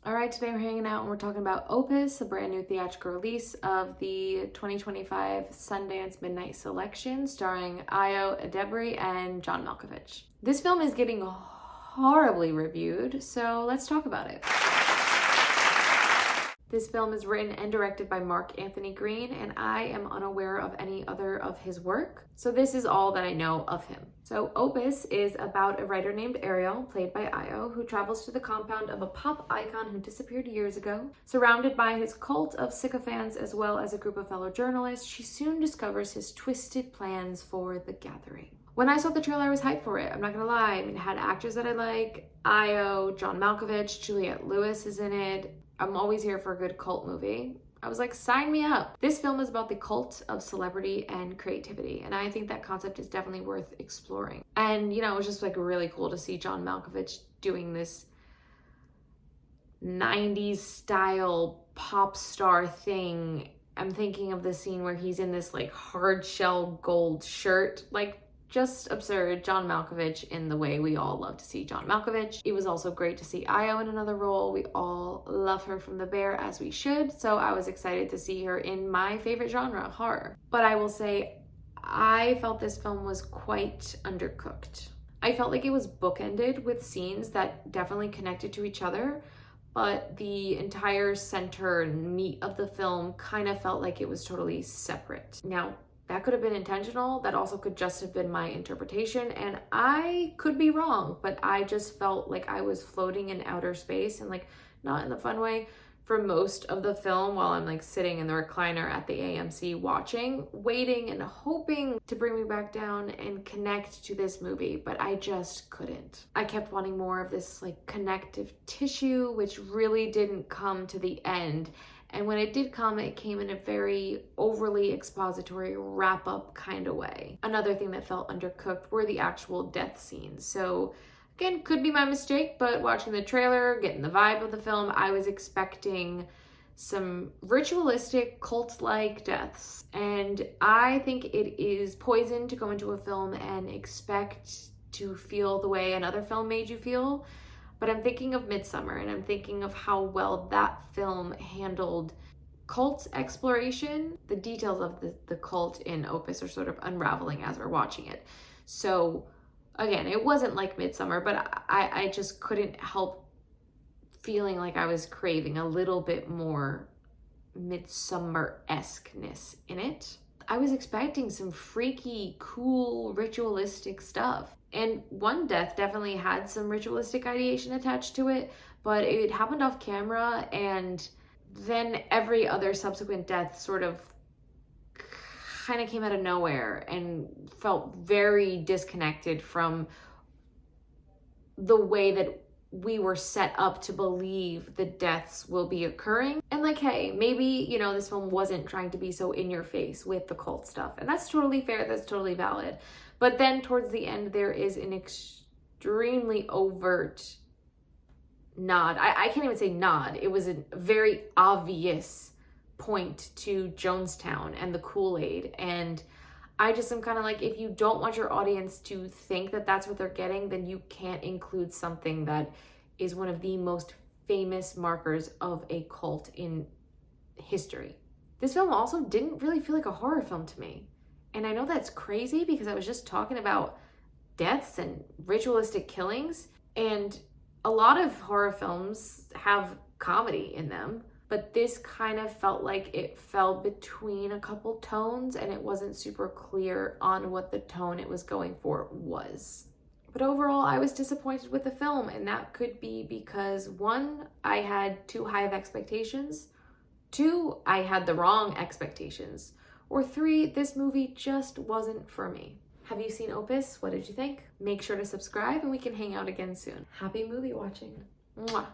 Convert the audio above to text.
All right, today we're hanging out and we're talking about Opus, a brand new theatrical release of the 2025 Sundance Midnight Selection starring Ayo Edebiri and John Malkovich. This film is getting horribly reviewed, so let's talk about it. This film is written and directed by Mark Anthony Green, and I am unaware of any other of his work, so this is all that I know of him. So Opus is about a writer named Ariel, played by Ayo, who travels to the compound of a pop icon who disappeared years ago. Surrounded by his cult of sycophants as well as a group of fellow journalists, she soon discovers his twisted plans for the gathering. When I saw the trailer, I was hyped for it. I'm not gonna lie. I mean, it had actors that I like. Ayo, John Malkovich, Juliette Lewis is in it. I'm always here for a good cult movie. I was like, sign me up. This film is about the cult of celebrity and creativity, and I think that concept is definitely worth exploring. And, you know, it was just like really cool to see John Malkovich doing this 90s style pop star thing. I'm thinking of the scene where he's in this like hard shell gold shirt, like just absurd. John Malkovich in the way we all love to see John Malkovich. It was also great to see Ayo in another role. We all love her from The Bear, as we should. So I was excited to see her in my favorite genre, horror. But I will say, I felt this film was quite undercooked. I felt like it was bookended with scenes that definitely connected to each other, but the entire center and meat of the film kind of felt like it was totally separate. Now, that could have been intentional. That also could just have been my interpretation. And I could be wrong, but I just felt like I was floating in outer space, and like not in the fun way, for most of the film while I'm like sitting in the recliner at the AMC watching, waiting and hoping to bring me back down and connect to this movie, but I just couldn't. I kept wanting more of this like connective tissue, which really didn't come to the end. And when it did come, it came in a very overly expository wrap-up kind of way. Another thing that felt undercooked were the actual death scenes. So again, could be my mistake, but watching the trailer, getting the vibe of the film, I was expecting some ritualistic cult-like deaths. And I think it is poison to go into a film and expect to feel the way another film made you feel. But I'm thinking of Midsommar, and I'm thinking of how well that film handled cult exploration. The details of the cult in Opus are sort of unraveling as we're watching it. So again, it wasn't like Midsommar, but I just couldn't help feeling like I was craving a little bit more Midsommar-esque-ness in it. I was expecting some freaky, cool, ritualistic stuff. And one death definitely had some ritualistic ideation attached to it, but it happened off camera, and then every other subsequent death sort of kind of came out of nowhere and felt very disconnected from the way that we were set up to believe the deaths will be occurring. And like, hey, maybe, you know, this film wasn't trying to be so in your face with the cult stuff, and that's totally fair, that's totally valid. But then towards the end, there is an extremely overt nod. I can't even say nod. It was a very obvious point to Jonestown and the Kool-Aid. And I just am kind of like, if you don't want your audience to think that that's what they're getting, then you can't include something that is one of the most famous markers of a cult in history. This film also didn't really feel like a horror film to me. And I know that's crazy because I was just talking about deaths and ritualistic killings, and a lot of horror films have comedy in them, but this kind of felt like it fell between a couple tones, and it wasn't super clear on what the tone it was going for was. But overall, I was disappointed with the film, and that could be because 1, I had too high of expectations, 2, I had the wrong expectations, or 3, this movie just wasn't for me. Have you seen Opus? What did you think? Make sure to subscribe and we can hang out again soon. Happy movie watching. Mwah.